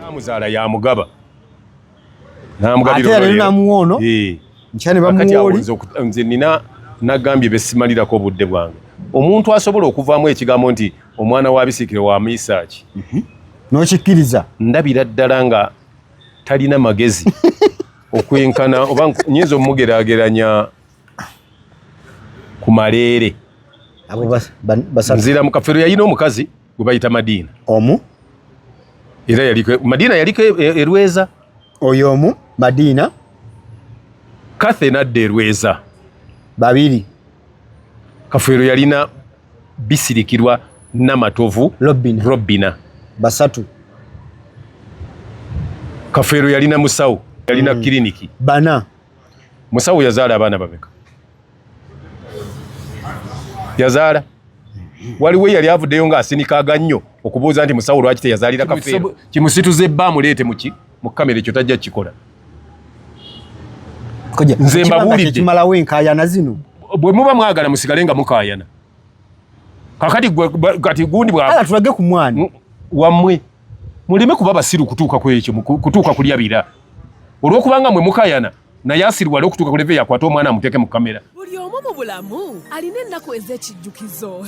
Namuzala ya mugaba. Namugabira ate na muono. Nchane bamuwoli. Nze nina nagambye besimalirako obudde bwange. Omuntu asobola okuvaamu ekigambo nti omwana wa bisikire wa misaaki. N'okikkiriza. Ndabira ddala nga talina magezi okwenkana oba nyinza omugerageranya ku maleere. Abo basatu. Nzira mu Kafeero yalina omukazi gwe bayita Madina. Omu. Era yaliko Madina yaliko Erweza. Oyo omu Madina. Kathe nadde Erweza. Babiri. Kafeero yalina Bisirikirwa Namatovu Robina. Basatu. Kafeero yalina Musawo, yalina kiliniki. Bana. Musawo yazaala abaana babeka. Yazaala. Waliwo yali avuddeyo nga asinika nnyo okubuuza nti Musawo lwaki teyazaalira Kafeero. Kimusituze bba muleete mu kamera ekyo tajja kikola. Nze mbabuulidde kimalawo enkaayana zino. Bwe muba mwagala musigale nga mukaayana. Kakati gundi bwa ala tulage ku mwana wammwe muleme kuba basiru kutuuka ku ekyo kutuuka kulyabira olw'okubanga mwe mukayana naye asirwale okutuuka ku leve yakwata omwana amuteeke mu kamera. Buli omu mu bulamu alina ennaku ez'ekijjukizo.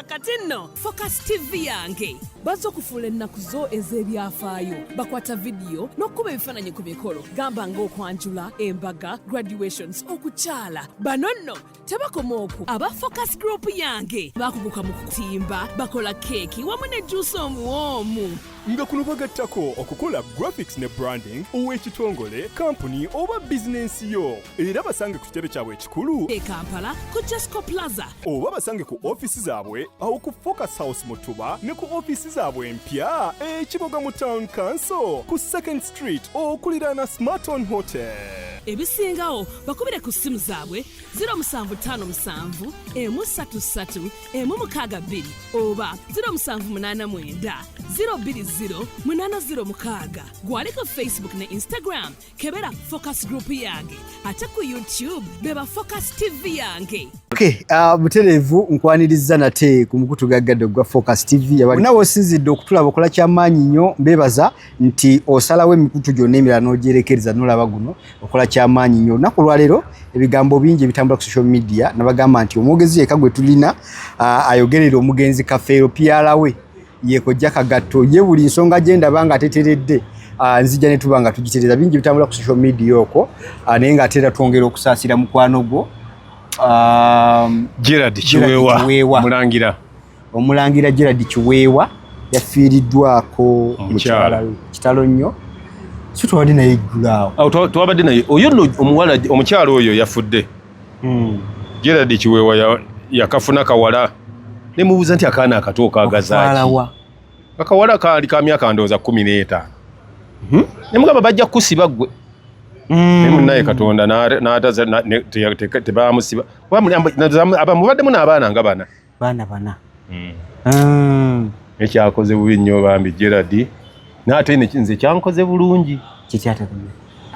Kati nno Focus TV yange bazze okufuula ennaku zo ez'ebyafaayo, bakwata vidiyo n'okkuba ebifaananyi ku mikolo gamba ng'okwanjula, embaga, graduations, okukyala. Bano nno tebakoma okwo, aba Focus Group yange bakuguka mu kutimba, bakola keeki wamu ne juice omuwoomu. Nga kuno bagattako okukola graphics ne branding ow'ekitongole, kampuni oba bizinensi yo. Era basange ku kitebe kyabwe ekikulu e Kampala ku Jesco Plaza, oba basange ku ofisi zaabwe awo ku Focus House Mutuba ne ku ofisi zaabwe empya Kiboga mu Town Council ku 2nd Street okuliraana Smarton Hotel. Ebisingawo bakubire ku simu zaabwe 0757 133 162 oba 0789 020 gwali ku Facebook ne Instagram kebera Focus Group yange, ate ku YouTube beba Focus TV yange. Okay, muterevu nkwaniriza nate ku mukutu gaggadde gwa Focus TV yabali nawo osinzidde okutulaba okola kyamaanyi nnyo, mbebaza nti osalawo emikutu gyonna emirala n'ogyerekereza n'olaba guno okola kyamaanyi nnyo. Olunaku lwaleero ebigambo bingi ebitambula ku social media nabagamba nti omwogezi yeka gwe tulina ayogerera omugenzi Kafeero pyalawe yekojja kagatto ye buli nsonga gyendaba nga ateteredde nzija ne tuba nga tugitereza bingi bitambula ku social media okwo naye nga atera twongera okusaasira mukwano gwo Gerard Kiweewa omulangira Gerard Kiweewa yafiiriddwako mukyala kitalo nnyo so twabadde naye eggulaawo twabadde naye oyo nno omuwala omukyala oyo yafudde Gerard Kiweewa yakafuna kawala ne mubuuza nti akaana akato kaagazaaki akawala kaali ka myaka ndowooza 15 ne mugamba bajja kusiba ggwe ne munnaye Katonda n'ataza tebamusiba abamubaddemu n'abaana nga bana ekyakoze bubi nnyo bambi Gerard n'ate nze kyankoze bulungi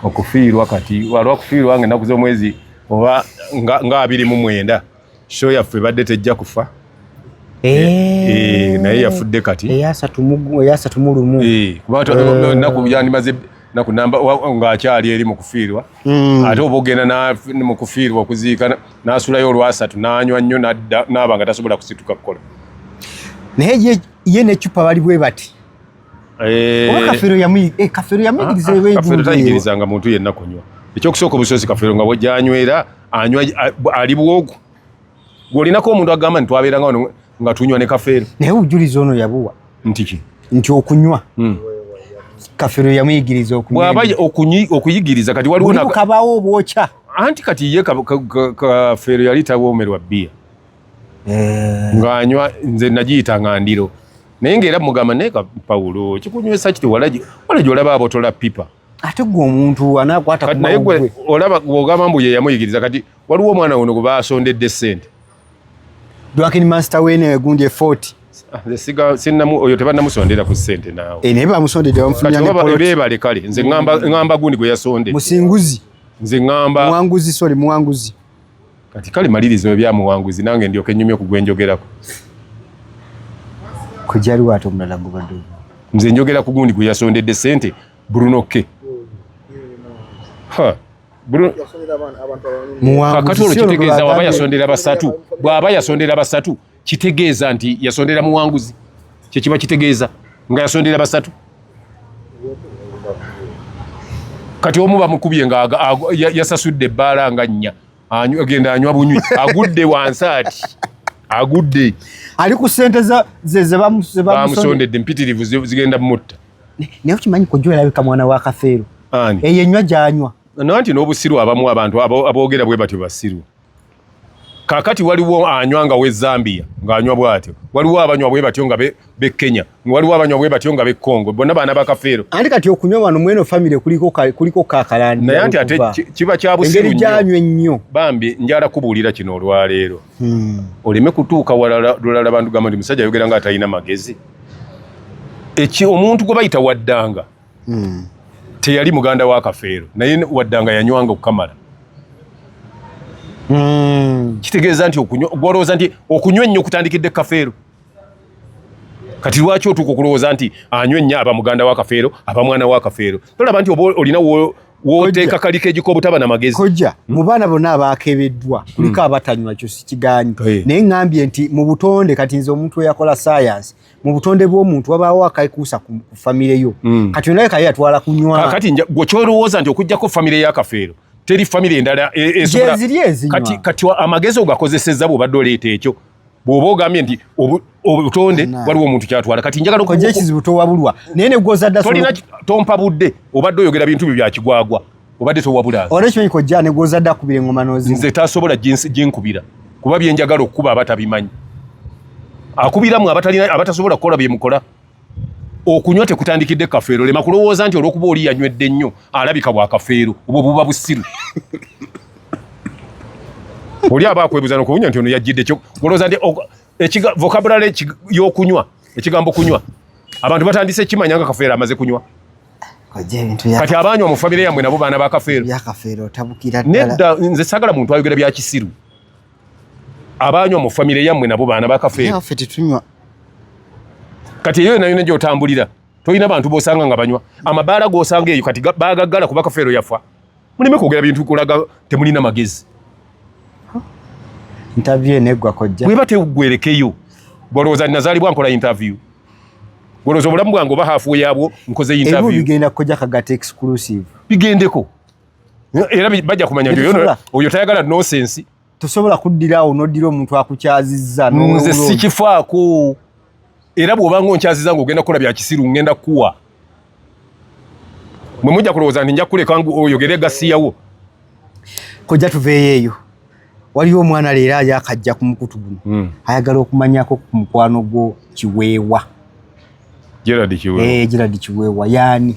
okufiirwa kati walwa kufiirwa nga ennaku z'omwezi oba nga 29 show yaffe badde tejja kufa naye yafudde kati eyasatu mu lumu kuba ennaku yandimaze naku namba ng'akyali eri mu kufiirwa ate oba ogenda mu kufiirwa okuziika n'asulayo olwasatu n'anywa nnyo n'aba nga tasobola kusituka kukola naye ye n'eccupa bali bwe bati Kafeero Kafeero tayigirizanga muntu yenna kunywa. Ekyokusooka obusozi Kafeero nga bw'ajyanywera anywa ali bwogu gw'olinako omuntu agamba nti twabeeranga nga tunywa ne Kafeero. Naye obujulizi ono yabuwa nti okunywa Kafeero yamuyigiriza okunywa bw'aba okuyigiriza kati waliwo kabaawo obwokya anti kati ye Kafeero yali tawoomerwa bbiya ng'anywa nze nagiyita nga ndiro naye ng'era mugamba naye Pawulo kikunywesa kiti wala gy'olaba abotola pipa ate gwe omuntu anaakwata ku naye gwe olaba bw'ogamba mbu ye yamuyigiriza kati waliwo omwana ono gwe baasondedde ssente Dwakini master wene gundi 40 sinnamu oyo tebannamusondera ku ssente naawe naye bamusondedde bamufunya ne poloti beebale kale nze ngamba gundi gwe yasondedde musinguzi nze ngamba muwanguzi kati kale malirizo ebya muwanguzi nange ndyoke nnyumye okugwenjogerako kujali watu omulala gubadde nze njogera ku gundi gwe yasondedde ssente Bruno K. Kakati olwo kitegeeza waba yasondera basatu. Bw'aba yasondera basatu kitegeeza nti yasondera muwanguzi. Kye kiba kitegeeza nga yasondera basatu. Kati omu bamukubye nga yasasudde ebbaala nga nnya. Agenda anywa bunywi. Agudde wansaati. Agudde. Ali ku ssente ze bamusondedde mpitirivu zigenda mutta. Naye okimanyi kojja erabika mwana wa Kafeero. Eyo ennywa gy'anywa. Nanti n'obusiru abamu abantu aboogera bwe batyo basiru. Kakati waliwo anywa nga we Zambia ng'anywa bw'atyo. Waliwo abanywa bwe batyo nga be Kenya. Waliwo abanywa bwe batyo nga be Congo. Bonna baana ba Kafeero. Anti kati okunywa wano mweno family kuliko kakalandi. Naye anti ate kiba kya busiru nnyo. Engeri gy'anywa ennyo. Bambi njala kubuulira kino olwaleero. Oleme kutuuka walala bantu gamba nti musajja ayogera nga atalina magezi. Omuntu gwe bayita Waddanga. Teyali muganda wa Kafeero naye Waddanga yanywanga okukamala. Kitegeeza nti gwolowooza nti okunywa ennyo kutandikidde Kafeero. Kati lwaki otuuka okulowooza nti anywa ennyo aba muganda wa Kafeero aba mwana wa Kafeero. Tolaba nti olina wooteeka kaliko egiko obutaba na magezi. Kojja mu baana bonna abaakebeddwa kuliko abatanywa kyo sikigaanyi. Naye ngambye nti mu butonde kati nze omuntu eyakola science mu butonde bw'omuntu wabaawo akayikuusa ku famire yo. Kati onaye kaye atwala kunywa. Kati gwe kyolowooza nti okugjako famire ya Kafeero teri famire endala esobola. Kati amagezi ogakozesezza bw'obadde oleeta ekyo. Bw'oba ogambye nti obutonde waliwo omuntu kyatwala. Kati njagala kojja ekizibu towabulwa. Naye ne gw'ozadda tolina tompa budde obadde oyogera bintu byo bya kigwagwa. Obadde towabula. Olw'ekimanyi kojja ne gw'ozadde akubira engoma n'ozina. Nze tasobola jinkubira. Kuba byenjagala okukuba abatabimanyi. Akubiramu abatasobola kukola bye mukola. Okunywa tekutandikidde Kafeero. Lema kulowooza nti olw'okuba oli yanywedde nnyo alabika bwa Kafeero. Obwo buba busiru. Oli aba akwebuza n'okuwunya nti ono yajjidde kyo. Olowooza nti vocabulary y'okunywa, ekigambo kunywa. Abantu batandise kimanya nga Kafeero amaze kunywa. Kati abanywa mu famire yammwe nabo baana ba Kafeero. Ya Kafeero tabukira ddala. Nedda nze sagala muntu ayogera bya kisiru. Abanywa mu famire yammwe nabo baana ba Kafeero. Ya fete tunywa. Kati eyo nayo nje otambulira. Toyina bantu bosanga nga banywa. Amabaala gosanga eyo kati baagaggala kuba Kafeero yafa. Mulime kwogera bintu kulaga temulina magezi. Interview enegwa kojja. Bwe bate ugwerekeyo. Bolowooza nazaalibwa nkola interview. Bolowooza obulamu bwange oba hafu yabwo nkoze interview. Ebyo bigenda kojja kagata exclusive. Bigendeko. Era bajja kumanya nti oyo tayagala nonsense. Tosobola kuddirawo n'oddira omuntu akukyazizza nze sikifaako. Era bw'obanga onkyaziza ng'ogenda kukola bya kisiru ngenda kuwa. Mwe mujja kulowooza nti nja kuleka oyogere gasiyawo. Kojja tuveeyo eyo. Waliwo omwana leero akajja ku mukutu guno. Ayagala okumanyako ku mukwano gwo Kiweewa. Gerard Kiweewa. Gerard Kiweewa yaani.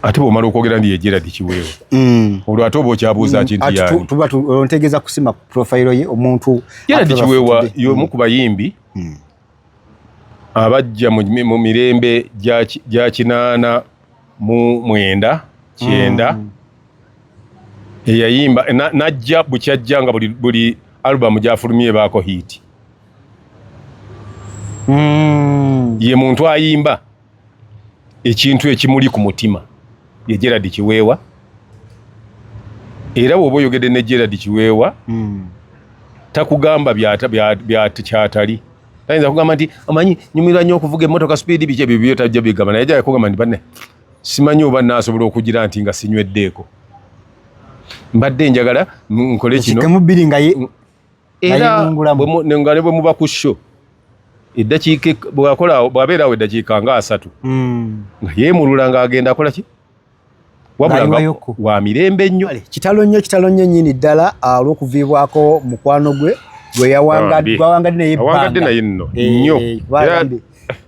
Ate bw'omala okwogera ndi ye Gerard Kiweewa. Olwo ate oba okyabuuza kintu yaani. Tuba ntegeeza kusima ku profile ye omuntu. Gerard Kiweewa y'omu ku bayimbi abajja mu mirembe gya 89 9 eyayimba najja bukyajja nga buli album gyafulumye baako hit. Ye muntu ayimba ekintu ekimuli ku mutima ye Gerard Kiweewa. Era bw'oba oyogedde ne Gerard Kiweewa takugamba byatali. Tayinza kugamba nti amanyi nyumirwa nnyo okuvuga emmotoka speed biki ebyo byo tajja bigamba naye ajja kugamba nti banne simanyi oba naasobola okugira nti nga sinyweddeko. Mbadde njagala nkole kino. Kemubiri nga ye. Era bwe muba ku show eddakiika bw'abeerawo eddakiika nga 3. Nga yeemulula ng'agenda akola ki? Wabula wa mirembe nnyo. Kitalo nnyo nnyini ddala olw'okuviibwako mukwano gwe yawangadde naye ebbanga. Awangadde naye nno nnyo.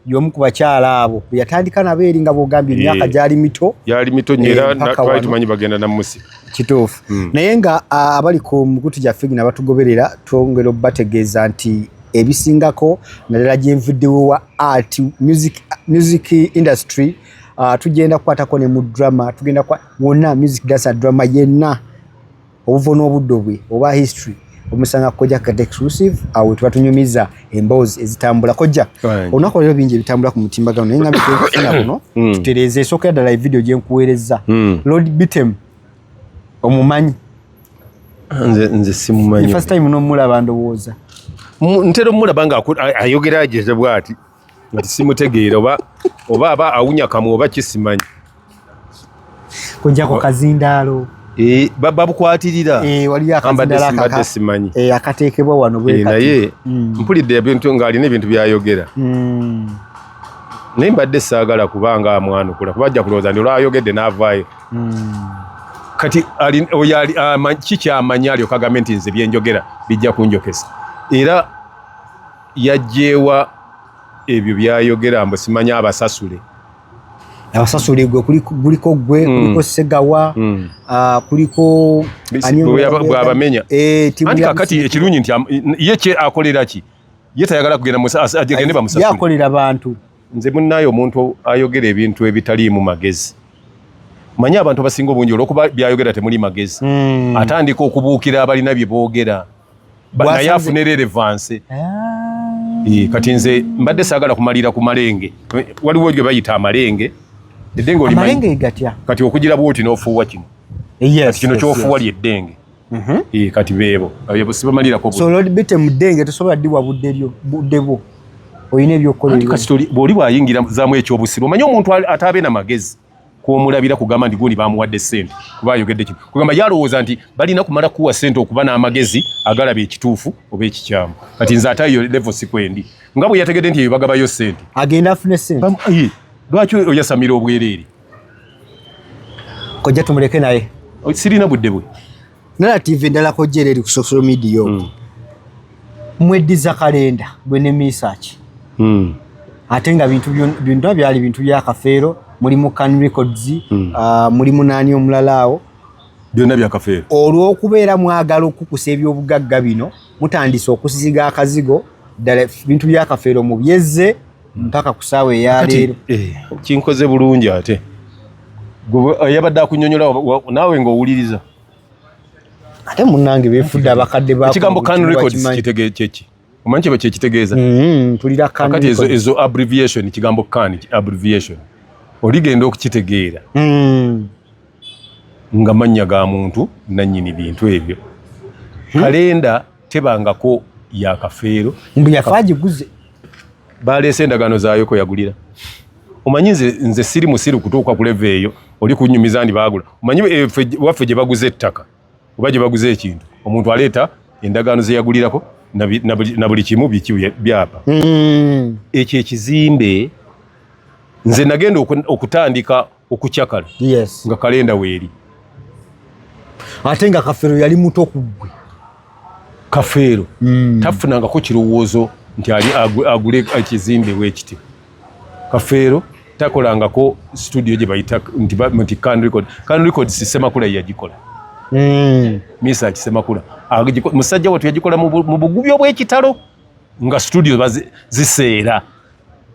Y'omu ku bakyala abo yatandika nabo eri nga bw'ogambye emyaka gyali mito. Yali mito nnyo era twali tumanyi bagenda namusi. Kituufu. Naye nga abali ku mukutu gyaffe gino abatugoberera twongera obbategeeza nti ebisingako naddala gyenvuddewo wa art music industry tugenda kukwatako ne mu drama tugenda wonna music dance drama yenna obuvo n'obuddo bwe oba history omusanga kojja kati exclusive awo tubatunyumiza emboozi ezitambula kojja onako lero bingi bitambula ku mutimbagano naye nga bitufuna buno tutereze esooka ddala video gye nkuweereza Lord Bitem omumanyi nze simumanyi first time nomulaba ndowooza ntero mulaba nga ayogera ageze bwati ngati simutegeera oba aba awunya kamu oba kisimanyi kojja ko kazindaalo babukwatirira wali akazindaalo simanyi akateekebwa wano bwe naye mpulidde ebintu ng'alina ebintu byayogera naye mbadde saagala kubanga amwanukula kuba ajja kulowooza ndi olwayogedde n'avaayo kati kikyamanyi alyoka agambe nti nze byenjogera bijja kunjokesa era yajjeewa ebyo byayogera mbu simanyi abasasule gwe kuliko gwe kuliko Segawa kuliko bwabamenya anti kakati ekirungi nti ye kye akolera ki ye tayagala kugenda agende bamusasule yakolera bantu nze munnayo omuntu ayogera ebintu ebitaliimu magezi manyi abantu abasinga obungi olwokuba byayogera temuli magezi atandika okubuukira abalina bye boogera naye afuna relevance kati nze mbadde saagala kumalira ku malenge waliwo gye bayita amalenge amalenge gatya kati okugira bwoti n'ofuuwa kino kati kino kyofuuwa lyeddenge kati beebo sibamalirako so Lord Bitem ddenge tosobola ddiwa budde bwo olina ebyokukola kati bw'oli bwayingira zaamu ekyobusiru omanyi omuntu ataabe na magezi kwomulabira kugamba nti gundi bamuwadde ssente kuba ayogedde kino kugamba yalowooza nti balina kumala kuwa ssente okuba n'amagezi agalaba ekituufu oba ekikyamu kati nze ate eyo level sikwendi nga bwe yategedde nti eyo bagabayo ssente agenda afune ssente lwaki oyasamira obwereere kojja tumuleke naye sirina budde bwe narrative endala kojja eri ku social media mweddiza kalenda bwe ne research ate nga bintu byali bintu bya kafeero mulimu Can Records mulimu nani omulala awo byonna bya kafeero olw'okubeera mwagala okukusa ebyobugagga bino mutandise okusiga akazigo ddala bintu bya kafeero mu byezze mpaka ku ssaawa eya leero kinkoze bulungi ate yabadde akunyonyola naawe ng'owuliriza ate munnange beefudde abakadde ekigambo Can Records kyeki omanyi kiba kyekitegeeza mpulira kati ezo abbreviation kigambo Can abbreviation oligenda okukitegeera nga mannya ga muntu nannyini bintu ebyo kalenda tebangako ya kafeero mbu yafa agiguze baleese endagaano zaayo ko yagulira omanyi nze siri musiru kutuuka ku level eyo oli kunnyumiza ndi baagula omanyi waffe gye baguze ettaka oba gye baguze ekintu omuntu aleeta endagaano ze yagulirako na buli kimu byapa ekyo ekizimbe nze nagenda okutandika okukyakala nga kalenda weeri ate nga kafeero yali muto ku ggwe kafeero tafunangako kirowoozo nti ali agule ekizimbe bwekiti kafeero takolangako studio gye bayita nti Can Records Semakula yagikola misa kisemakula musajja watu yagikola mu bugubi obw'ekitalo nga studio ziseera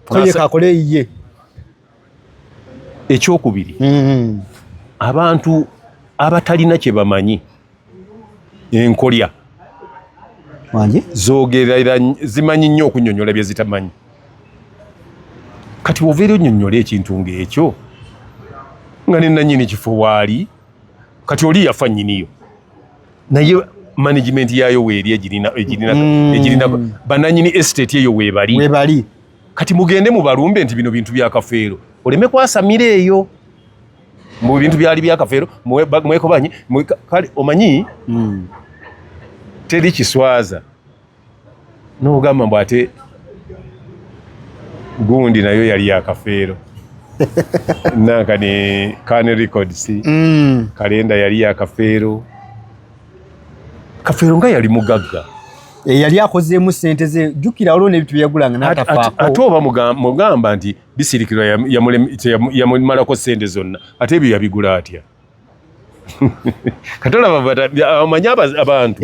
koye kakole iye ekyokubiri abantu abatalina kye bamanyi enkolya zogerera zimanyi nnyo okunyonyola bye zitamanyi kati woveera onyonyola ekintu ng'ekyo nga ne nannyini kifo waali kati oli yafa nnyiniyo naye management yayo weeri egirina bananyini estate eyo weebali kati mugende mubalumbe nti bino bintu bya kafeero oleme kwasamira eyo mu bintu byali bya kafeero mwekobanyi kale omanyi teri kiswaza n'ogamba mbu ate gundi nayo yali ya kafeero nanka ne Can Records kalenda yali ya kafeero nga yali mugagga yali akozeemu ssente ze jjukira olwo n'ebintu byagulanga n'atafaako ate oba mugamba nti bisirikirwa yamumalako ssente zonna ate ebyo yabigula atya katolaba amanyi abantu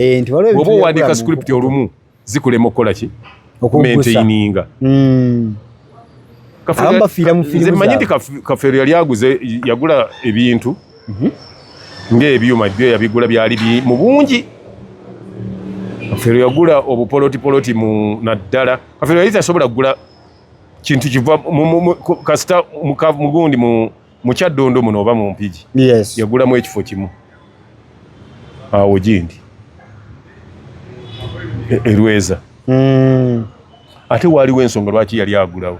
oba owandiika script olumu zikulema okukola ki okumaintaininga nze manyi nti kafeero yali yagula ebintu ng'ebyuma byo yabigula byali mu bungi Kafeero yagula obupoloti mu naddala. Kafeero yali tasobola kugula kintu kiva kasita mugundi mu Kyaddondo muno oba mu Mpigi. Yes. Yagulamu ekifo kimu. Awo gindi. Erweza. Ate waliwo ensonga lwaki yali agulawo.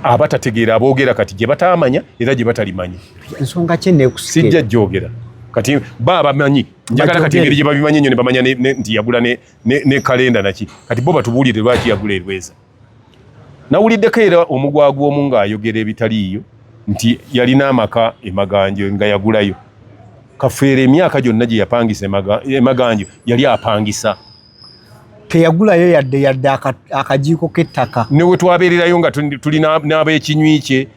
Abatategeera aboogera kati gye bataamanya era gye batalimanya. Ensonga ki neekusikira? Sijja gyogera. Kati bamanyi njagala kati engeri gye babimanyi nnyo ne bamanya nti yagula ne kalenda naki. Kati bo batubuulire lwaki yagula Erweza. Nawuliddeko era omugwagu omu ng'ayogera ebitaliiyo nti yalina amaka emaganjo nga yagulayo. Kafeero emyaka gyonna gye yapangisa emaganjo yali apangisa. Teyagulayo yadde akajiiko k'ettaka. Ne we twabeererayo nga tuli n'ab'ekinywi kye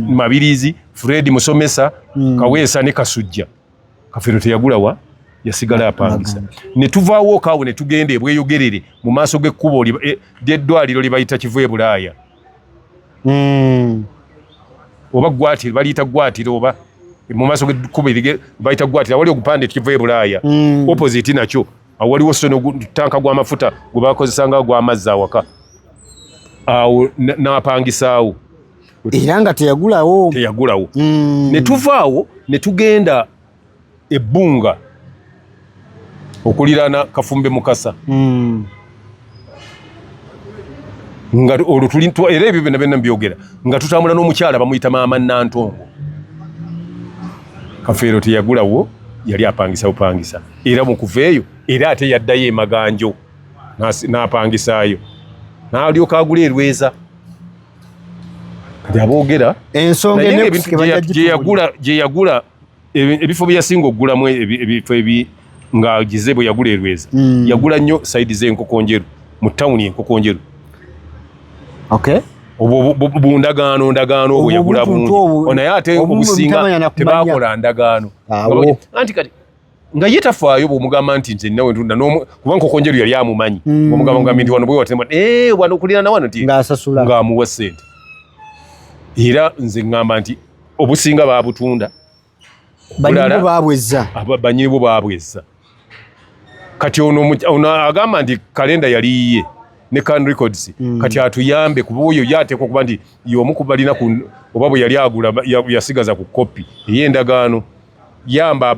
Mabirizi, Fred Musomesa, Kaweesa ne Kasujja. Kafeero teyagulawa yasigala apangisa. Ne tuvaawo kaawo ne tugenda ebweyogerere mu maaso g'ekkubo ly'eddwaliro lye bayita Kivu Bulaaya. Oba gwatiro baliyita gwatiro oba mu maaso g'ekkubo bayita gwatiro awali ogupande Kivu Bulaaya. Opposite nakyo awaliwo sono tanka gw'amafuta gwe bakozesanga gw'amazzi awaka. Awo n'apangisaawo. Era nga teyagulawo. Ne tuvaawo ne tugenda ebbunga okuliraana Kafumbe Mukasa. Nga olwo era ebyo byonna mbyogera nga tutambula n'omukyala bamuyita Maama Nantongo. Kafeero teyagulawo yali apangisa upangisa. Era mu kuveeyo era ate yaddayo emaganjo n'apangisaayo. N'alyoka agula Erweza. Kati aboogera ensonga gye yagula ebifo bye yasinga okugulamu ebifo nga agize bwe yagula Erweza. Yagula nnyo sayidi z'Enkokonjeru mu tawuni Enkokonjeru. Okay. Ndagaano obwo yagula bungi. Naye ate obusinga tebaakola ndagaano. Anti kati nga ye tafaayo bw'omugamba nti nze nawe ntunda kuba Nkokonjeru yali amumanyi. Omugamba nti wano bwe watema wano okuliraana wano nti ng'asasula ng'amuwa ssente. Era nze ngamba nti obusinga baabutunda. Banyinibo baabwezza. Kati ono agamba nti kalenda yali yiye ne Can Records. Kati atuyambe kuba oyo yateekwa okuba nti y'omu ku balina oba bwe yali agula yasigaza ku kopi ey'endagaano. Yamba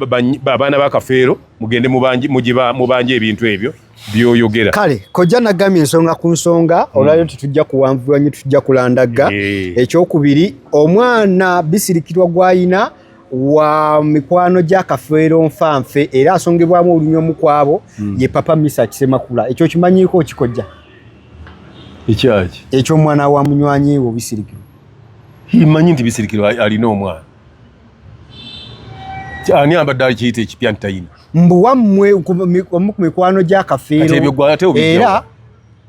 abaana ba Kafeero mugende mubanje ebintu ebyo byoyogera. Kale kojja nagambye ensonga ku nsonga olwayo tujja kuwanvula nnyo tujja kulandaga. Ekyokubiri omwana bisirikirwa gwayina wa mikwano gya Kafeero nfanfe era asongebwamu olunyoomu kwabo ye Papa Misa Kisemakula. Ekyo kimanyiiko kikojja ekyaki eky'omwana wa munywanyi wo bisirikirwa. Himanyi nti bisirikirwa alina omwana. Ani abadde akiyita ekipya ntayina. Mbu wammwe omu ku mikwano gya Kafeero era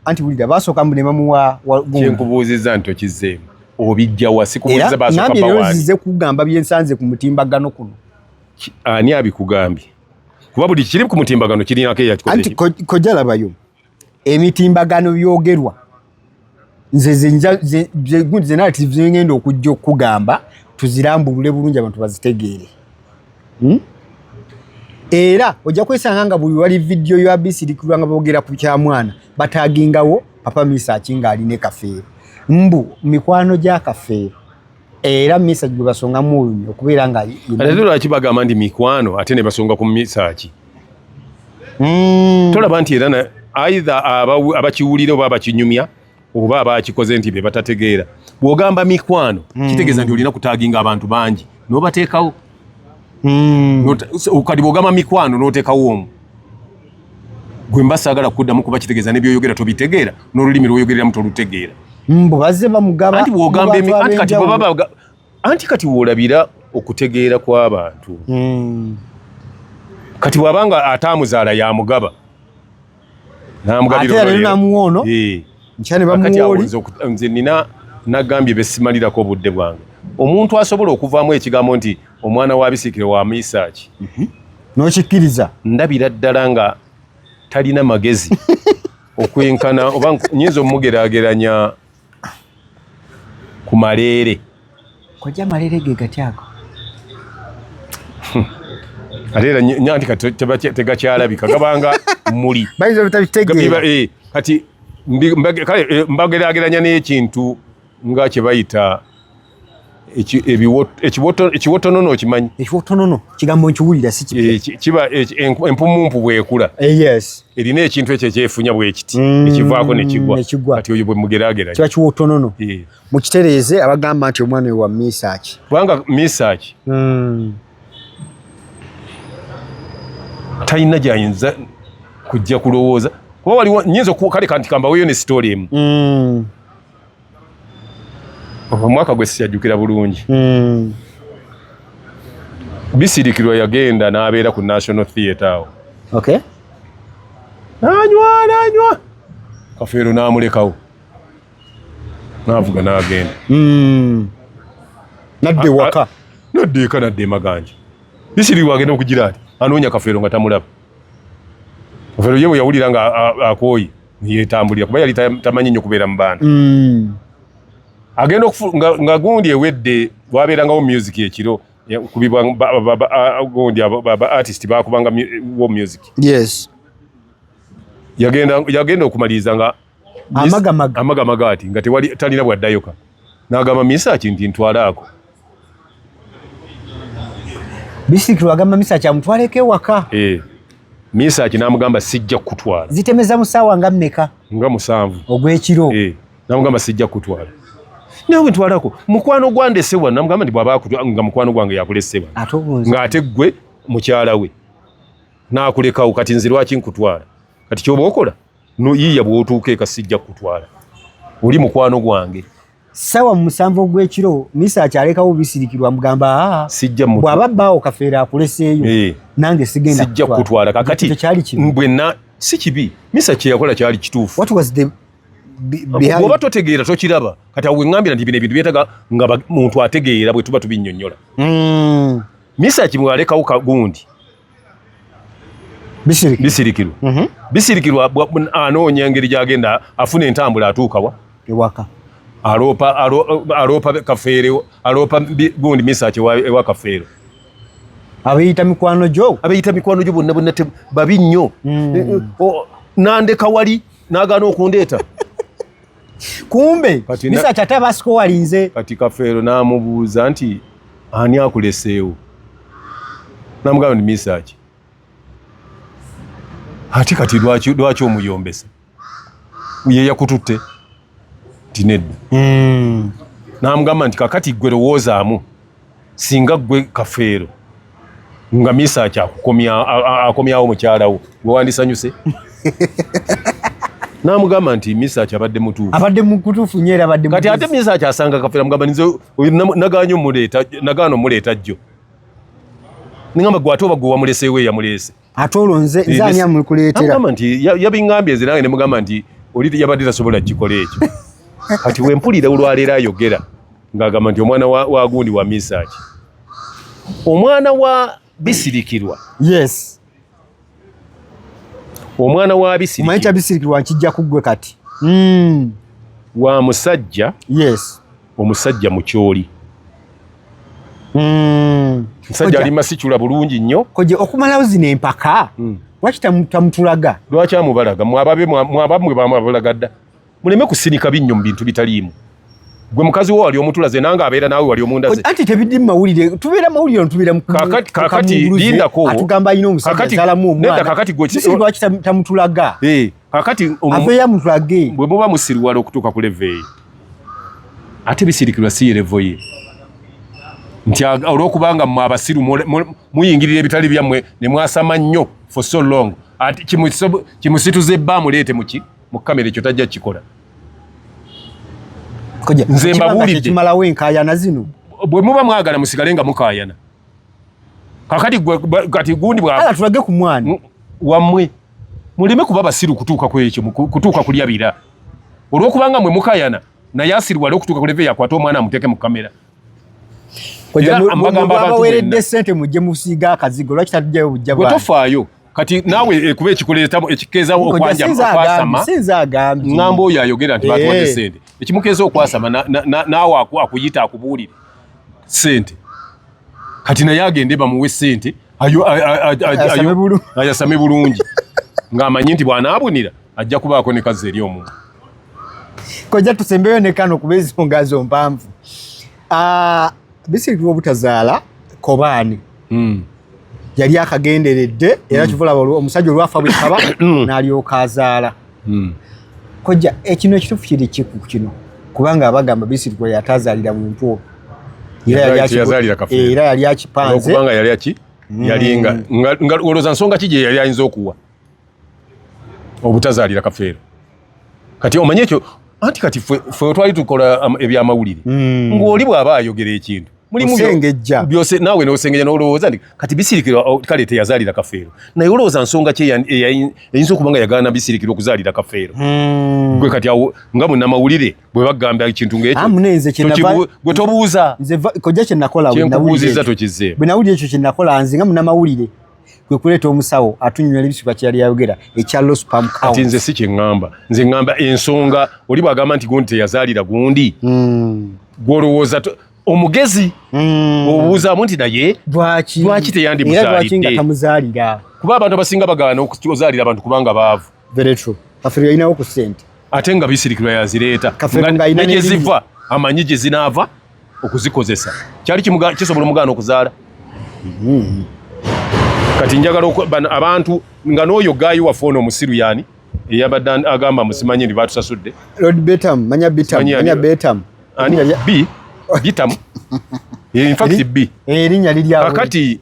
anti wulira basooka mbu ne bamuwa kyenkubuuzizza nti okizzeemu obijja wasikubuuziza basooka bawaani. Nambye nzize kugamba byensanze ku mutimbagano kuno. Ani abikugambye? Kuba buli kiri ku mutimbagano kirinako eyakikoze. Anti kojja labayo emitimbagano byogerwa nze nati ngenda okujja okugamba tuzirambulule bulungi abantu bazitegeere. Era ojja kwesanga nga buli wali video ya bisirikirwa nga boogera ku kyamwana batagingawo Papa Misa kinga aline Kafeero. Mbu mikwano gya Kafeero era Misa gwe basongamu olunyo okubeera nga ate lwaki bagamba nti mikwano ate ne basonga ku Misa ki. Tolaba nti era either abakiwulira oba abakinyumya oba abakikoze nti be batategeera. Bw'ogamba mikwano kitegeeza nti olina kutaginga abantu bangi n'obateekawo. Kati bw'ogamba mikwano n'oteekawo omu gwe mba saagala kuddamu kuba kitegeeza n'ebyoyogera tobitegeera n'olulimi lw'oyogereramu tolutegeera. Mbu bazze bamugaba anti bw'ogamba anti kati w'olabira okutegeera kw'abantu. Kati bw'abanga ataamuzaala yamugaba n'amugabira namuwono nkyane bamuwoli. Nze nina nagambye besimalirako obudde bwange. Omuntu asobola okuvaamu ekigambo nti omwana wa bisirikire wa Misa ki n'okikkiriza ndabira ddala nga talina magezi okwenkana oba nyinza omugeraageranya ku Maleere. Kojja Maleere ge gatyako ate era nyanti tegakyalabika gabanga muli bayinza obutabitegera kati mbageraageranya n'ekintu nga kye bayita ekiwotonono okimanyi ekiwotonono kigambo nkiwulira si kiba empumumpu bwekula erina ekintu ekyo ekyefunya bwekiti ekivaako nekigwa kati oyo bwe mugeraageranya kiba kiwotonono mukitereeze abagamba nti omwana we wa misaaki kubanga misaaki talina gyayinza kujja kulowooza kuba waliwo nyinza kale kanti kambaweeyo ne sitooli emu omwaka gwe siyajjukira bulungi Bisirikirwa yagenda n'abeera ku National Theatre awo nanywa Kafeero n'amulekawo n'avuga n'agenda nadde waka nadde eka nadde emaganja Bisirikirwa agenda okugira ati anoonya Kafeero nga tamulaba Kafeero ye bwe yawulira nga akooye yeetambulira kuba yali tamanyi nnyo kubeera mu baana agenda nga gundi ewedde wabeerangawo music ekiro kubibwa gundi aba artist bakubanga wo music yagenda okumaliriza nga amagamaga ati nga talina bwaddayoka n'agamba Misaaki nti ntwalaako Bisirikirwa agamba Misaaki amutwaleko ewaka Misaaki n'amugamba sijja kutwala zitemeza musaawa nga mmeka nga 7 ogw'ekiro n'amugamba sijja kutwala nawe ntwalako mukwano gwandese wano namugamba nti bw'aba nga mukwano gwange yakulese wano ng'ate ggwe mukyala we n'akulekawo kati nze lwaki nkutwala kati ky'oba okola yiiya bw'otuuka eka sijja kutwala oli mukwano gwange sawa mu 7 ogw'ekiro Misaaki alekawo Bisirikirwa mugamba bw'aba bbaawo Kafeero akuleseeyo nange sijja kutwala kakati mbwenna si kibi Misaaki kye yakola kyali kituufu bw'oba totegeera tokiraba kati awo weŋŋambira nti bino ebintu byetaga nga muntu ategeera bwe tuba tubinnyonnyola Misaaki bw'alekawo kagundi Bisirikirwa Bisirikirwa anoonya engeri gy'agenda afuna entambula atuukawa ewaka aloopa Kafeero aloopa gundi Misaaki ewa Kafeero abeeyita mikwano gyo bonna babi nnyo nandeka wali n'agaana okundeeta kumbe Misaaki ate abaasiko walinze kati Kafeero n'amubuuza nti ani akuleseewo n'amugamba nti Misaaki ate kati lwaki omuyombesa ye yakututte nti nedda n'amugamba nti kakati ggwe lowoozaamu singa ggwe Kafeero nga Misaaki akomyawo mukyala wo gwe wandisanyuse n'amugamba nti Misaaki abadde mutuufu nnyo era abadde kati ate Misaaki asanga Kafeero amugamba nze nagaana omuleeta jjo ningamba gwe ate oba gwe wamuleseewo eyamuleese ate olwo nze ani amukuleetera amugamba nti yabiŋŋambye nze nange ne mugamba nti oli yabadde tasobola kikola ekyo kati wempulira olwaleero ayogera ng'agamba nti omwana wa gundi wa Misaaki omwana wa Bisirikirwa omwana wa Bisirikirwa nkijja kuggwe kati wa musajja omusajja mukyoli musajja ali masicula bulungi nnyo koje okumalawo zino empaka lwaki tamutulaga lwaki amubalaga mwabamwe bamwabalaga dda muleme kusinika binnyo mu bintu bitaliimu gwe mukazi wo wali omutulaze nange abeera naawe wali omundaze anti tebiddi mawulire tubeera mawulire ntubeera kakati lindako atugamba alina omusajja azalamu omwana kakati gwe lwaki tamutulaga kakati aveeyo amutulage bwe muba musiriwala okutuuka ku leve ye ate Bisirikirwa si ye levo ye nti olw'okubanga mmwe abasiru muyingirira ebitali byammwe ne mwasama nnyo for so long ati kimusituze ebba muleete mu kamera ekyo tajja kikola nze mbabuulidde kimalawo enkaayana zino bwe muba mwagala musigale nga mukaayana kati gundi ala tulage ku mwana wammwe muleme kuba basiru kutuuka ku ekyo kutuuka kulyabira olw'okubanga mmwe mukaayana naye asiriwale okutuuka ku leve yakwata omwana amuteeke mu kamera abaweredde sente mujje musiiga akazigo lwaki tatujjayo bujja bwange tofaayo kati naawe kuba ekikeeza okwasama ŋŋamba oyo ayogera nti batuwadde sente ekimukeeza okwasama naawe akuyita akubuulire sente kati naye agende bamuwe sente ayasame bulungi ng'amanyi nti bw'anaabunira ajja kubaako ne kazzi eri omuntu. Kojja tusembeyo ne kano kuba ensonga zo mpanvu. Bisirikirwa obutazaala Kobaani yali akagenderedde era kivula omusajja olwafa bwekaba n'alyoka azaala. Kojja ekino ekituufu kiri kiku kino kubanga abagamba Bisirikirwa yatazaalira muntu oyo era yali akipanze kubanga yali aki yali nga olowooza nsonga ki gye yali ayinza okuwa obutazaalira Kafeero. Kati omanye ekyo anti kati ffe twali tukola ebyamawulire ng'oli bw'aba ayogera ekintu Osengejja byose naawe n'osengejja n'olowooza nti kati Bisirikirwa kale teyazaalira Kafeero naye olowooza nsonga ki eyinza okuba nga yagaana Bisirikirwa okuzaalira Kafeero. Gwe kati awo nga munnamawulire bwe bagamba ekintu ng'ekyo gwe tobuuza kojja kye nakola kyenkubuuzizza tokizzeemu bwe nawulira ekyo kye nakola nze nga munnamawulire kwe kuleeta omusawo atunnyonnyola Bisirikirwa kye yali ayogera ekya Low Sperm Count. Kati nze si kye ŋŋamba nze ŋŋamba ensonga oli bw'agamba nti gundi teyazaalira gundi gw'olowooza omugezi obuuzaamu nti naye lwaki teyandimuzaalidde kuba abantu abasinga bagaana okuzaalira abantu kubanga baavu. Very true. Kafeero yalinawo ku ssente ate nga Bisirikirwa yazireeta gye ziva amanyi gye zinaava okuzikozesa kyali kisobola omugaana okuzaala. Kati njagala abantu nga n'oyo gaayi waffe ono omusiru yaani eyabadde agamba musimanyi nti baatusasudde Lord Betam manya Betam B Bitam in fact B erinnya liryawo kakati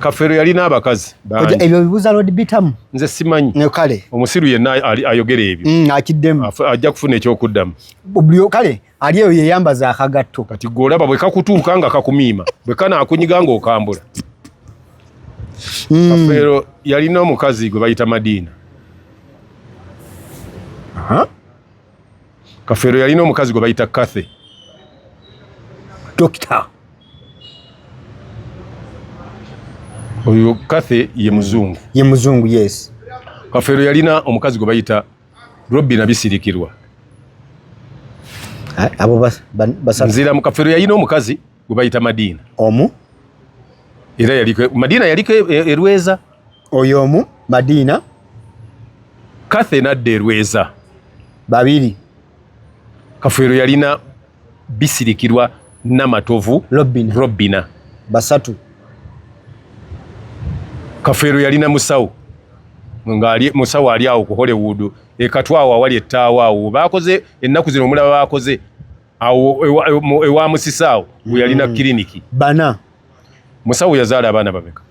Kafeero yalina abakazi bangi ebyo bibuuza Lord Betam nze simanyi kale omusiru yenna ayogera ebyo akiddemu ajja kufuna ekyokuddamu kale ali eyo yeyambaza akagatto kati gw'olaba bwe kakutuuka nga kakumiima bwe kanaakunyiga ng'okambula. Kafeero yalina omukazi gwe bayita Madiina. Kafeero yalina omukazi gwe bayita Kathe. Dokita. Oyo Kathe ye muzungu. Ye muzungu, yes. Kafeero yalina omukazi gwe bayita Robina Bisirikirwa. Abo nzira mu Kafeero yalina omukazi gwe bayita Madiina. Omu? Era Madiina yaliko Erweza. Oyo omu Madiina. Kathe nadde Erweza. Babiri. Kafeero yalina Bisirikirwa Namatovu Robina. Basatu. Kafeero yalina musawo musawo ali awo ku Hollywood ekatwawo awali ettaawo awo baakoze ennaku zino omulaba baakoze awo ewa Musisaawo we yalina kiriniki bana. Musawo yazaala abaana bameka?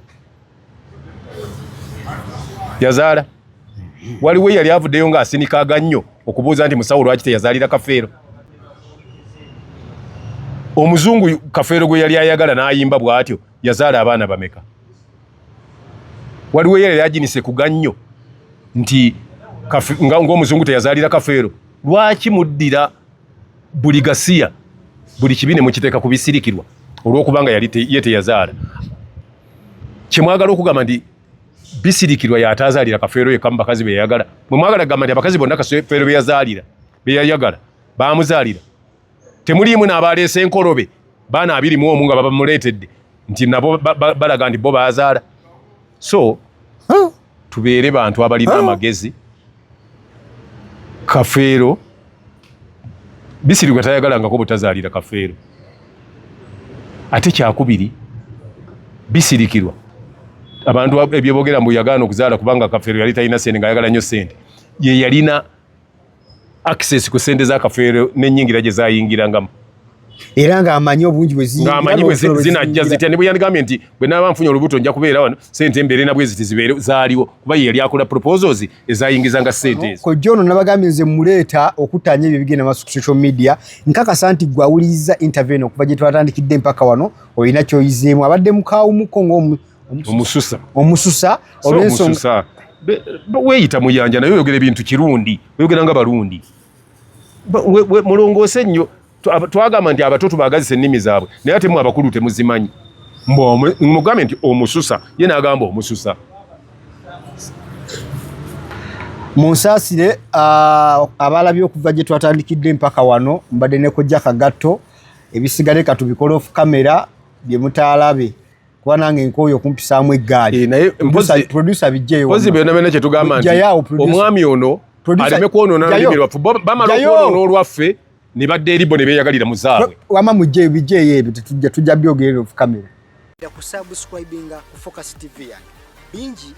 Yazaala waliwo yali avuddeyo ng'asinikaaga nnyo okubuuza nti musawo lwaki teyazaalira Kafeero. Omuzungu Kafeero gwe yali ayagala n'ayimba bw'atyo yazaala abaana bameka? Waliwo yali aginise kuga nnyo nti ng'omuzungu teyazaalira Kafeero. Lwaki muddira buli gasiya buli kibi ne mukiteeka ku Bisirikirwa olw'okubanga yali ye teyazaala? Kye mwagala okugamba nti Bisirikirwa yatazaalira Kafeero yekka mu bakazi be yayagala? Bwe mwagala kugamba nti abakazi bonna Kafeero be yayagala baamuzaalira? Temuliimu n'abaleese enkolobe baana 21 nga bamuleetedde nti nabo balaga nti bo baazaala? So tubeere bantu abalina amagezi. Kafeero Bisirikirwa tayagalangako butazaalira Kafeero. Ate kyakubiri Bisirikirwa abantu ebyeboogera mbu yagaana okuzaala kubanga Kafeero yali talina sente ng'ayagala nnyo sente. Ye yalina access ku sente za Kafeero n'ennyingira gye zaayingirangamu. Era ng'amanyi obungi bwe zinajja zitya ne bwe yandigambye nti bwe naaba nfunye olubuto nja kubeera wano sente embeere nabwe ziti zibeere zaaliwo kuba ye yali akola proposals ezayingizanga sente ezo. Kojja ono nabagambye nze muleeta okuttaanya ebyo bigenda maaso ku social media. Nkakasa nti gwe awuliriza interview eno okuva gye twatandikidde mpaka wano olina ky'oyizeemu. Abadde mukaawumuko ng'omususa olw'ensonga weeyita muyanja naye oyogera ebintu kirundi oyogera nga balundi mulongoose nnyo. Twagamba nti abato tubaagazisa ennimi zaabwe naye ate mu abakulu temuzimanyi. Mugambe nti omususa ye n'agamba omususa. Munsaasire abalabye okuva gye twatandikidde mpaka wano mbadde ne Kojja Kagatto. Ebisigale ka tubikola off camera bye mutaalabe kuba nange nkoyo kumpisaamu eggaali naye producer bijjeyo mpozi byonna byonna kye tugamba nti omwami ono aleme kwonoona olulimi lwaffe bamala okwonoona olwaffe ne badde eribo ne beeyagalira mu zaabwe wama mujjeyo bijjeyo ebyo tujja byogerera ofu kamera. Kusubscribinga ku Focus TV yange bingi